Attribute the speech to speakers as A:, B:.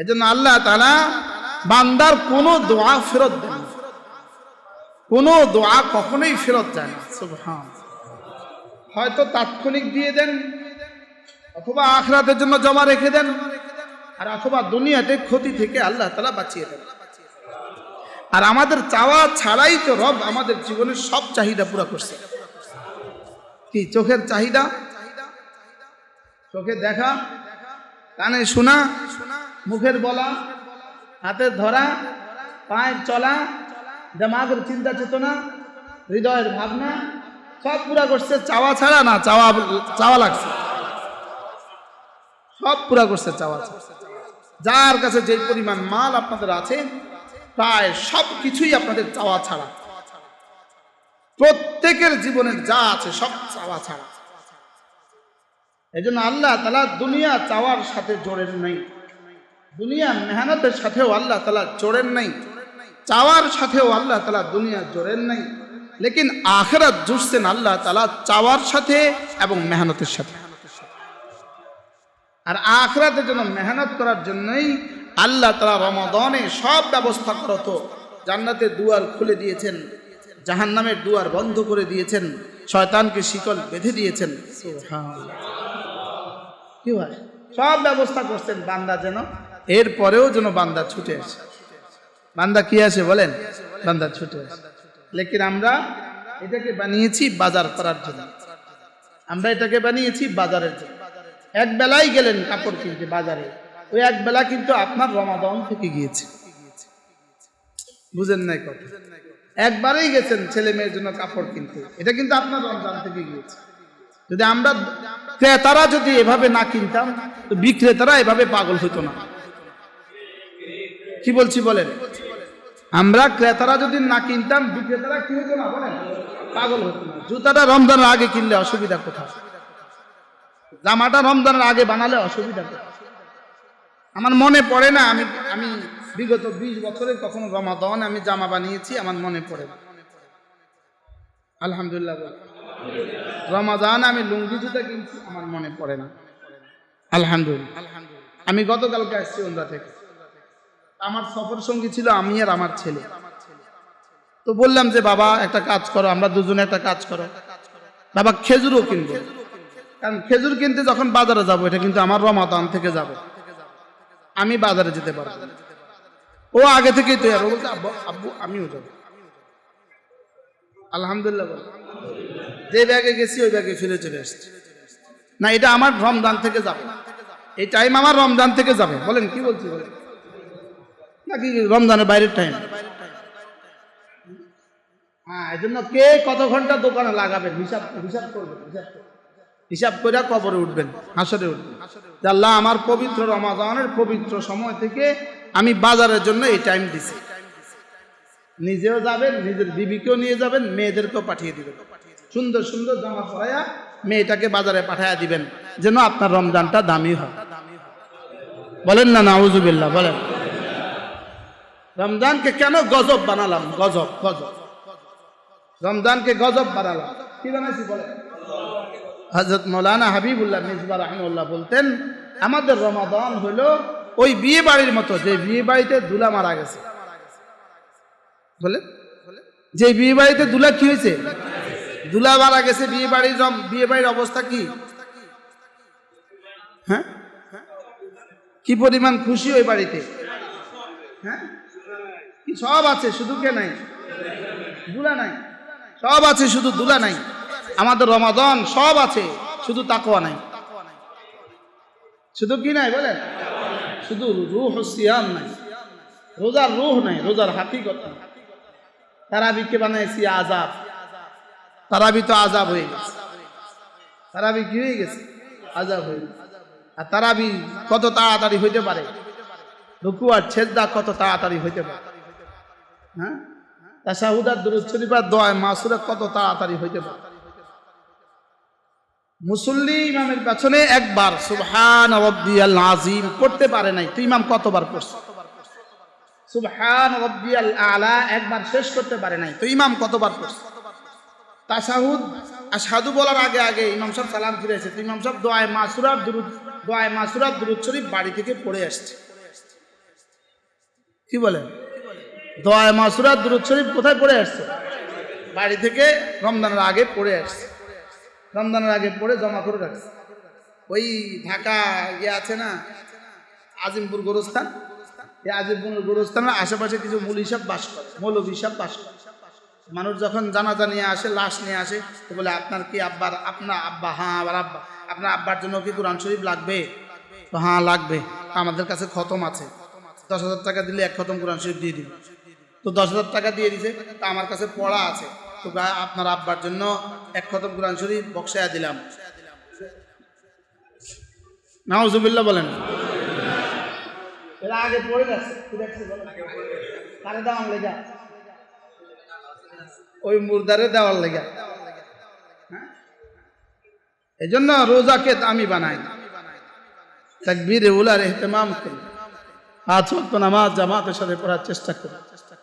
A: এজন্য আল্লাহ তাআলা বান্দার কোনো দোয়া ফেরত দেন না, কোনো দোয়া কখনোই ফেরত যায় না। সুবহানাল্লাহ। হয়তো তাৎক্ষণিক দিয়ে দেন, অথবা আখিরাতের জন্য জমা রেখে দেন, আর অথবা দুনিয়াতে ক্ষতি থেকে আল্লাহ তাআলা বাঁচিয়ে দেন। আর আমাদের চাওয়া ছাড়াই তো রব আমাদের জীবনের সব চাহিদা পুরো করছে। কি চোখের চাহিদা, চোখে দেখা, কানে শোনা, মুখের বলা, হাতের ধরা, পায়ের চলা, দিমাগের চিন্তা চেতনা, হৃদয়ের ভাবনা সব পুরা করছে। চাওয়া ছাড়া না, চাওয়া লাগছে, সব পুরা করছে চাওয়া ছাড়া। যার কাছে যে পরিমাণ মাল আপনাদের আছে প্রায় সব কিছুই আপনাদের চাওয়া ছাড়া। প্রত্যেকের জীবনের যা আছে সব চাওয়া ছাড়া। এই জন্য আল্লাহ তাআলা দুনিয়া চাওয়ার সাথে জোড়েন নাই, দুনিয়া মেহনতের সাথেও আল্লাহ তাআলা জোড়েন নাই, চাওয়ার সাথেও আল্লাহ তাআলা দুনিয়া জোড়েন নাই। লেকিন আখিরাত জুড়ছেন আল্লাহ তাআলা চাওয়ার সাথে এবং মেহনতের সাথে। আর আখিরাতের জন্য মেহনত করার জন্যই আল্লাহ তাআলা রমাদানে সব ব্যবস্থা করত। জান্নাতের দুয়ার খুলে দিয়েছেন, জাহান্নামের দুয়ার বন্ধ করে দিয়েছেন, শয়তানকে শিকল বেঁধে দিয়েছেন। সুবহানাল্লাহ। কি হয়, সব ব্যবস্থা করছেন বান্দা যেন, এরপরেও যেন বান্দা ছুটে আসে। বান্দা কি আসে বলেন? বান্দা ছুটে আসে। লেকিন আমরা এটাকে বানিয়েছি বাজার করার জন্য, আমরা এটাকে বানিয়েছি বাজারের জন্য। এক বেলায় গেলেন কাপড় কিনতে বাজারে, ওই এক বেলা কিন্তু আপনার রমাদান থেকে গিয়েছে। বুঝেন নাই কথা? একবারেই গেছেন ছেলে মেয়ের জন্য কাপড় কিনতে, এটা কিন্তু আপনার রমজান থেকে গিয়েছে। যদি আমরা ক্রেতারা যদি এভাবে না কিনতাম তো বিক্রেতারা এভাবে পাগল হতো না। কি বলছি বলেন? আমরা ক্রেতারা যদি না কিনতাম বিক্রেতারা কি হতো না বলেন? পাগল হতো না। জুতাটা রমজানের আগে কিনলে অসুবিধা কোথায়? জামাটা রমজানের আগে বানালে অসুবিধা কোথায়? আমার মনে পড়ে না, আমি বিগত 20 বছরে কখনো রমাদান আমি জামা বানিয়েছি, আমার মনে পড়ে না। আলহামদুলিল্লাহ। রমাদান আমি লুঙ্গি জুতা কিনছি, আমার মনে পড়ে না। আলহামদুলিল্লাহ। আমি গতকালকে আসছি ওমরা থেকে, আমার সফর সঙ্গী ছিল আমি আর আমার ছেলে। তো বললাম যে বাবা একটা কাজ করো, আমরা দুজনে একটা কাজ করো, বাবা খেজুরও কিনবো। কারণ খেজুর কিনতে যখন বাজারে যাবো, এটা কিন্তু আমার রমাদান থেকে যাবে, আমি বাজারে যেতে পারবো। ও আগে থেকেই তৈরি, বলতে আব্বু আমিও যাবো। আলহামদুলিল্লাহ। যে ব্যাগে গেছি ওই ব্যাগে ফিরে চলে এসছি। না, এটা আমার রমজান থেকে যাবে, এই টাইম আমার রমজান থেকে যাবে। বলেন কি বলছি বলেন? নাকি রমজানের বাইরের টাইম? হ্যাঁ, এই জন্য কে কত ঘন্টা দোকানে লাগাবেন হিসাব করবেন, হিসাব করে কবরে উঠবেন, হাসরে উঠবেন। আল্লাহ আমার পবিত্র রমাদানের পবিত্র সময় থেকে আমি বাজারের জন্য এই টাইম দিছি। নিজেও যাবেন, নিজের বিবিকেও নিয়ে যাবেন, মেয়েদেরকেও পাঠিয়ে দিবেন। সুন্দর সুন্দর জামা পরাইয়া মেয়েটাকে বাজারে পাঠাইয়া দিবেন, যেন আপনার রমজানটা দামি হয়। বলেন না নাউজুবিল্লাহ বলেন। রমজানকে কেন গজব বানালাম? গজব রমজানকে গজব বানালাম। কি বানাইছি বলেন? হযরত মাওলানা হাবিবুল্লাহ মিসবাহ রাহিমাহুল্লাহ বলতেন, আমাদের রমাদান হলো ওই বিয়ে বাড়ির মতো, যে বিয়ে বাড়িতে দুলা মারা গেছে। বলে যে বিয়ে বাড়িতে দুলা কি হয়েছে? দুলা মারা গেছে। বিয়ে বাড়ির অবস্থা কি? হ্যাঁ, কি পরিমাণ খুশি ওই বাড়িতে। হ্যাঁ, কি সব আছে, শুধু কে নাই? দুলা নাই। সব আছে, শুধু দুলা নাই। আমাদের রমাদান সব আছে, শুধু তাকওয়া নাই। শুধু কি নাই বলেন? শুধু রূহ সিয়াম নাই, রোজার রূহ নাই, রোজার হাকিকত নাই। তারাবিকে বানাইছি আযাব। তারাবি তো আযাব হয়ে গেছে। তারাবি কি হয়ে গেছে? আযাব হয়ে গেছে। আর তারাবি কত তাড়াতাড়ি হইতে পারে, রুকু আর সেজদা কত তাড়াতাড়ি হইতে পারে। হ্যাঁ, তাশাহুদ আর দুরূদ শরীফ আর দোয়া মাসুরা কত তাড়াতাড়ি হইতে পারে। মুসল্লি ইমামের পেছনে একবার সুবহান রাব্বিয়াল আযীম পড়তে পারে নাই, তো ইমাম কতবার পড়ছে? সুবহান রাব্বিয়াল আলা একবার শেষ করতে পারে নাই, তো ইমাম কতবার পড়ছে? তাশাহুদ আশহাদু বলার আগে আগে ইমাম সাহেব সালাম ফিরেছে, তো ইমাম সাহেব দোয়া মাসুরা দুরূদ শরীফ বাড়ি থেকে পড়ে আসছে। কি বলেন? দোয়ায়ে মাসুরা দুরূদ শরীফ কোথায় পড়ে আসছে? বাড়ি থেকে রমজানের আগে পড়ে আসছে, রমজানের আগে পড়ে জমা করে রাখছে। ওই ঢাকা ইয়ে আছে না, আজিমপুর গোরস্থান, এই আজিমপুর গোরস্থানের আশেপাশে কিছু মৌলভী সাহেব বাস করে, মৌলভী সাহেব বাস করে। মানুষ যখন জানাজা নিয়ে আসে, লাশ নিয়ে আসে, তো বলে আপনার কি আব্বার, আপনার আব্বা? হ্যাঁ আমার আব্বা। আপনার আব্বার জন্য কি কোরআন শরীফ লাগবে? তো হ্যাঁ লাগবে। আমাদের কাছে খতম আছে, 10,000 টাকা দিলে এক খতম কোরআন শরীফ দিয়ে দিবে। তো 10,000 টাকা দিয়ে দিছে, তা আমার কাছে পড়া আছে, তো আপনার আব্বার জন্য এক খতম কোরআন শরীফ বক্সায়া দিলাম। নাউজুবিল্লাহ বলেন। এরা আগে পড়ে গেছে, কারে দেওয়ার লেগা? ওই মুর্দারে দেওয়ার লেগা। এই জন্য রোজাকে আমি বানাই, তাকবীরে উলার ইহতিমাম করি, 5 ওয়াক্ত নামাজ জামাতের সাথে পড়ার চেষ্টা করি।